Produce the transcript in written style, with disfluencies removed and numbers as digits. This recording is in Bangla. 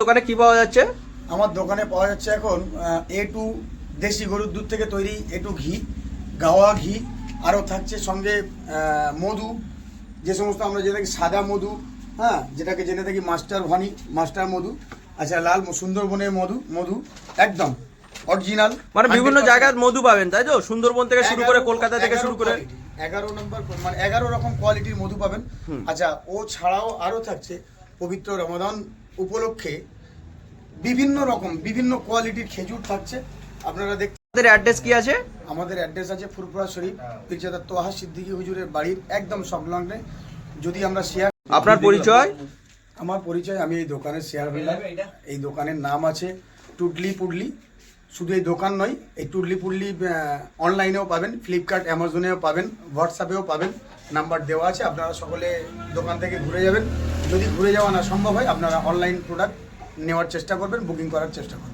দোকানে কি পাওয়া যাচ্ছে? আমার দোকানে পাওয়া যাচ্ছে এখন A2 দেশি গরুর দুধ থেকে তৈরি A2 ঘি, গাওয়া ঘি, আরও থাকছে সঙ্গে মধু, যে সমস্ত আমরা জেনে থাকি সাদা মধু, হ্যাঁ, যেটাকে জেনে থাকি মাস্টার হানি, মাস্টার মধু। আচ্ছা, লাল সুন্দরবনের মধু একদম অরিজিনাল, মানে বিভিন্ন জায়গার মধু পাবেন, তাই তো? সুন্দরবন থেকে শুরু করে কলকাতা থেকে শুরু করে 11 নম্বর, মানে 11 রকম কোয়ালিটির মধু পাবেন। আচ্ছা, ও ছাড়াও আরও থাকছে পবিত্র রমাদান উপলক্ষে বিভিন্ন কোয়ালিটির খেজুর থাকছে। আপনারা দেখতে। আমাদের অ্যাড্রেস কি আছে? আমাদের অ্যাড্রেস আছে ফুরফুরা শরীফ, পীরজাদা তোহা সিদ্দিকী হুজুরের বাড়ির একদম সংলগ্নে। যদি আমরা শেয়ার, আপনার পরিচয়? আমার পরিচয়, আমি এই দোকানের শেয়ার হোল্ডার। এই দোকানের নাম আছে টুডলি পুডলি। শুধু এই দোকান নয়, এই টুডলি পুডলি অনলাইনেও পাবেন, ফ্লিপকার্ট অ্যামাজনেও পাবেন, হোয়াটসঅ্যাপেও পাবেন। নাম্বার দেওয়া আছে, আপনারা সকলে দোকান থেকে ঘুরে যাবেন। যদি ঘুরে যাওয়া না সম্ভব হয়, আপনারা অনলাইন প্রোডাক্ট নেওয়ার চেষ্টা করবেন, বুকিং করার চেষ্টা করবেন।